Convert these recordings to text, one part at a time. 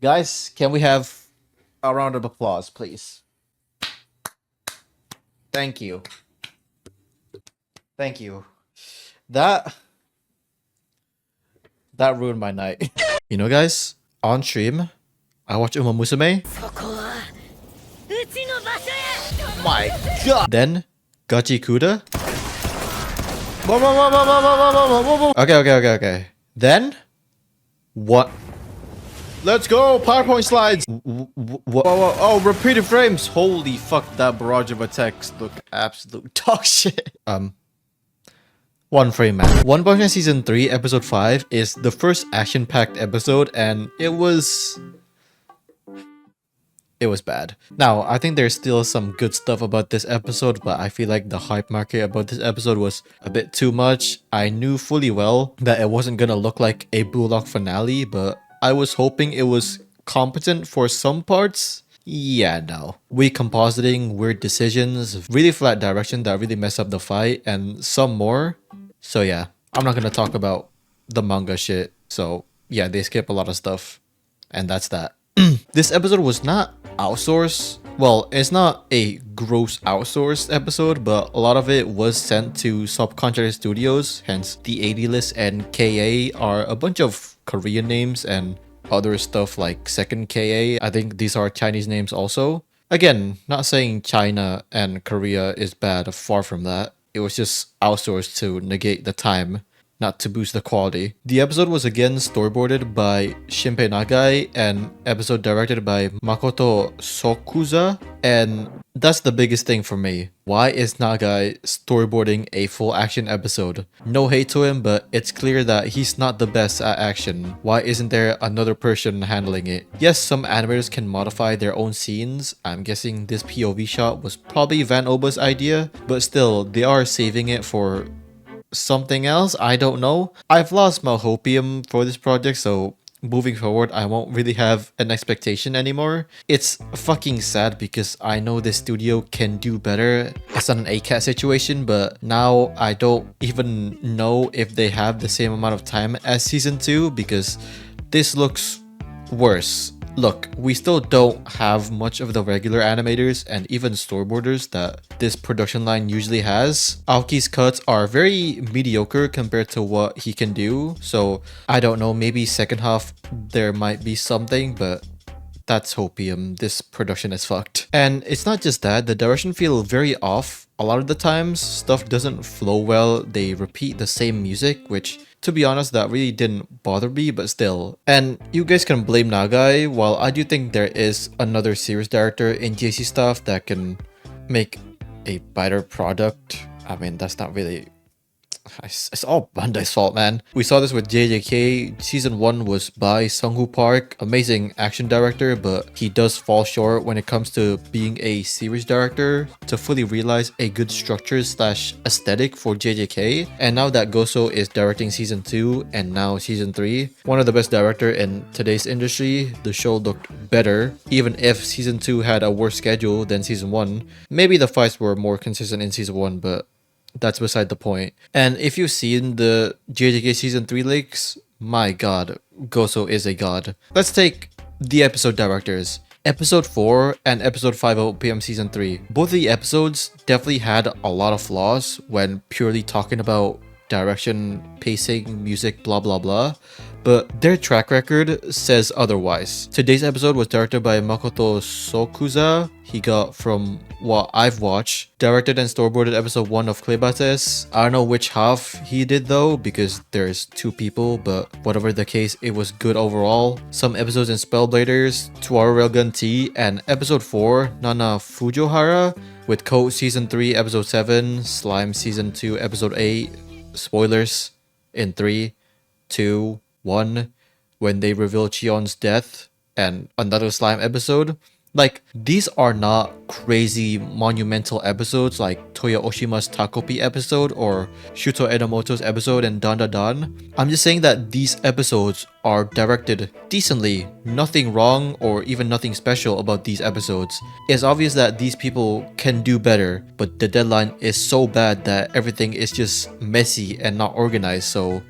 Guys, can we have a round of applause, please? Thank you. Thank you. That that ruined my night. You know, guys, on stream, I watch Uma Musume. My god. Then Gachi Kuda. Whoa, whoa, whoa, whoa, whoa, whoa, whoa, whoa, whoa. Okay. Then what? Let's go! PowerPoint slides! Whoa, oh, repeated frames! Holy fuck, that barrage of attacks look absolute dog shit. One frame, man. One Punch Man Season 3, Episode 5 is the first action-packed episode, and it was bad. Now, I think there's still some good stuff about this episode, but I feel like the hype market about this episode was a bit too much. I knew fully well that it wasn't gonna look like a Bullock finale, but I was hoping it was competent for some parts. Yeah, no. Weak compositing, weird decisions, really flat direction that really messed up the fight, and some more. So yeah, I'm not gonna talk about the manga shit. So yeah, they skip a lot of stuff. And that's that. This episode was not outsourced. Well, it's not a gross outsourced episode, but a lot of it was sent to subcontracted studios. Hence, the AD list and KA are a bunch of Korean names and other stuff like Second KA. I think these are Chinese names also. Again, not saying China and Korea is bad, far from that. It was just outsourced to negate the time, not to boost the quality. The episode was again storyboarded by Shinpei Nagai and episode directed by Makoto Sokuza, and that's the biggest thing for me. Why is Nagai storyboarding a full action episode? No hate to him, but it's clear that he's not the best at action. Why isn't there another person handling it? Yes, some animators can modify their own scenes. I'm guessing this POV shot was probably Van Oba's idea, but still, they are saving it for something else. I don't know. I've lost my hopium for this project, so moving forward I won't really have an expectation anymore. It's fucking sad because I know this studio can do better. It's not an ACAT situation, but now I don't even know if they have the same amount of time as season 2 because this looks worse. Look, we still don't have much of the regular animators and even storyboarders that this production line usually has. Aoki's cuts are very mediocre compared to what he can do, so I don't know, maybe second half there might be something, but that's hopium. This production is fucked. And it's not just that, the direction feels very off. A lot of the times, stuff doesn't flow well, they repeat the same music, which to be honest, that really didn't bother me, but still. And you guys can blame Nagai, while I do think there is another series director in JC stuff that can make a better product. I mean, that's not really... It's all Bandai's fault, man. We saw this with JJK. Season 1 was by Sung-Woo Park, amazing action director, but he does fall short when it comes to being a series director to fully realize a good structure slash aesthetic for JJK. And now that Goso is directing season 2 and now season 3, one of the best director in today's industry, the show looked better, even if season 2 had a worse schedule than season 1. Maybe the fights were more consistent in season 1, but that's beside the point. And if you've seen the JJK season 3 leaks, my god, Goso is a god. Let's take the episode directors. Episode 4 and episode 5 of OPM season 3. Both of the episodes definitely had a lot of flaws when purely talking about direction, pacing, music, blah blah blah, but their track record says otherwise. Today's episode was directed by Makoto Sokuza. He got, from what I've watched, directed and storyboarded episode 1 of Claybates. I don't know which half he did though, because there's 2 people, but whatever the case, it was good overall. Some episodes in Spellbladers, Tuaro Railgun T, and episode 4, Nana Fujohara, with Code season 3 episode 7, Slime season 2 episode 8, spoilers in 3, 2, 1, when they reveal Chion's death, and another Slime episode. Like, these are not crazy monumental episodes like Toya Oshima's Takopi episode or Shuto Enomoto's episode in Dan Da Dan. I'm just saying that these episodes are directed decently. Nothing wrong or even nothing special about these episodes. It's obvious that these people can do better, but the deadline is so bad that everything is just messy and not organized, so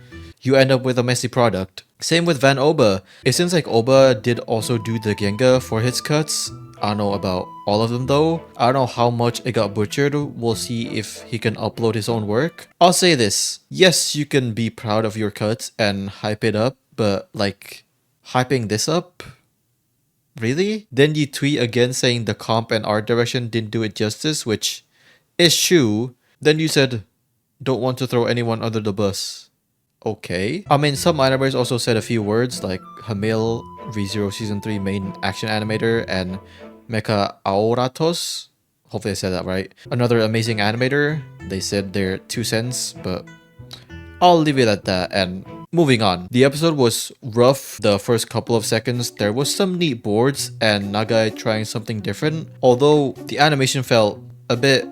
you end up with a messy product. Same with Van Oba. It seems like Oba did also do the Genga for his cuts. I don't know about all of them though. I don't know how much it got butchered. We'll see if he can upload his own work. I'll say this. Yes, you can be proud of your cuts and hype it up, but like hyping this up? Really? Then you tweet again saying the comp and art direction didn't do it justice, which is true. Then you said, don't want to throw anyone under the bus. Okay. I mean, some animators also said a few words like Hamil, ReZero Season 3 main action animator, and Mecha Auratos. Hopefully I said that right. Another amazing animator. They said their 2 cents, but I'll leave it at that and moving on. The episode was rough the first couple of seconds. There was some neat boards and Nagai trying something different. Although the animation felt a bit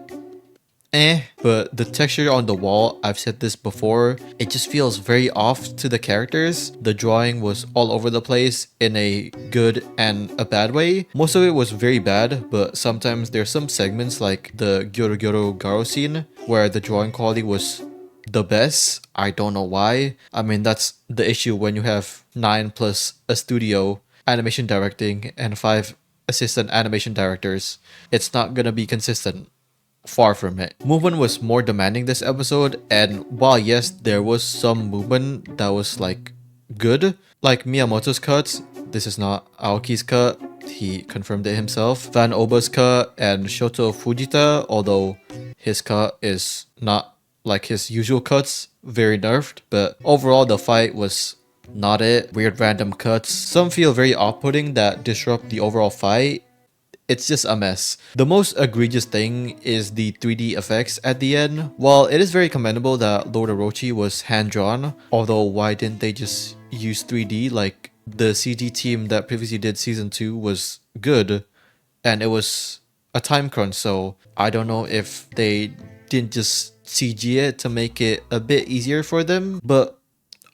but the texture on the wall, I've said this before, it just feels very off to the characters. The drawing was all over the place in a good and a bad way. Most of it was very bad, but sometimes there's some segments like the GAROU scene where the drawing quality was the best. I don't know why. I mean, that's the issue when you have 9 plus a studio animation directing and 5 assistant animation directors. It's not gonna be consistent. Far from it. Movement was more demanding this episode, and while yes, there was some movement that was like good, like Miyamoto's cuts, this is not Aoki's cut, he confirmed it himself. Van Oba's cut and Shoto Fujita, although his cut is not like his usual cuts, very nerfed, but overall the fight was not it. Weird random cuts. Some feel very off-putting that disrupt the overall fight. It's just a mess. The most egregious thing is the 3D effects at the end. While it is very commendable that Lord Orochi was hand-drawn, although why didn't they just use 3D? Like, the CG team that previously did season 2 was good, and it was a time crunch, so I don't know if they didn't just CG it to make it a bit easier for them, but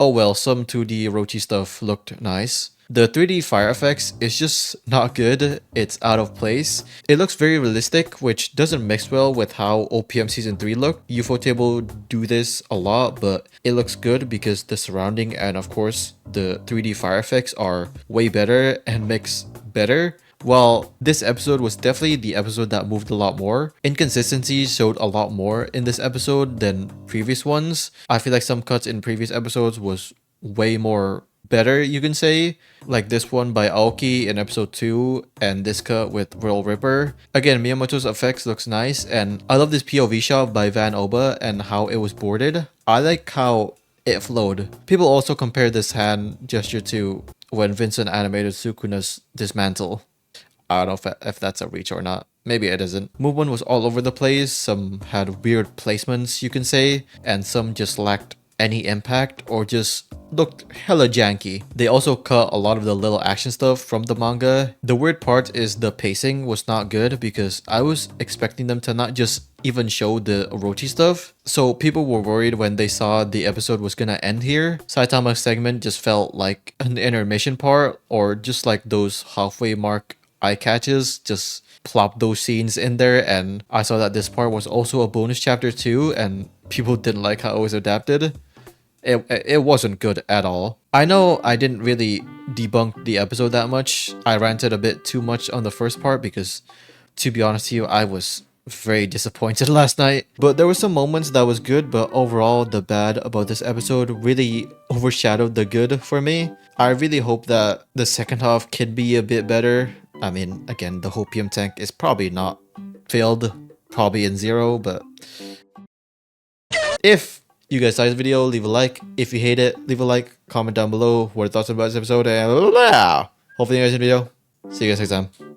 oh well, some 2D Orochi stuff looked nice. The 3D fire effects is just not good, it's out of place. It looks very realistic, which doesn't mix well with how OPM Season 3 looked. Ufotable do this a lot, but it looks good because the surrounding and of course the 3D fire effects are way better and mix better. While this episode was definitely the episode that moved a lot more, inconsistency showed a lot more in this episode than previous ones. I feel like some cuts in previous episodes was way more better, you can say, like this one by Aoki in episode 2 and this cut with Royal Ripper. Again, Miyamoto's effects looks nice, and I love this POV shot by Van Oba and how it was boarded. I like how it flowed. People also compare this hand gesture to when Vincent animated Sukuna's dismantle. I don't know if that's a reach or not. Maybe it isn't. Movement was all over the place. Some had weird placements, you can say, and some just lacked any impact or just looked hella janky. They also cut a lot of the little action stuff from the manga. The weird part is the pacing was not good because I was expecting them to not just even show the Orochi stuff. So people were worried when they saw the episode was gonna end here. Saitama's segment just felt like an intermission part or just like those halfway mark eye catches, just plop those scenes in there. And I saw that this part was also a bonus chapter too, and people didn't like how it was adapted. It wasn't good at all. I know I didn't really debunk the episode that much. I ranted a bit too much on the first part because, to be honest with you, I was very disappointed last night. But there were some moments that was good, but overall the bad about this episode really overshadowed the good for me. I really hope that the second half can be a bit better. I mean, again, the Hopium tank is probably not filled, probably in 0, but if you guys like this video, leave a like. If you hate it, leave a like. Comment down below what your thoughts about this episode, and hopefully you guys enjoyed the video. See you guys next time.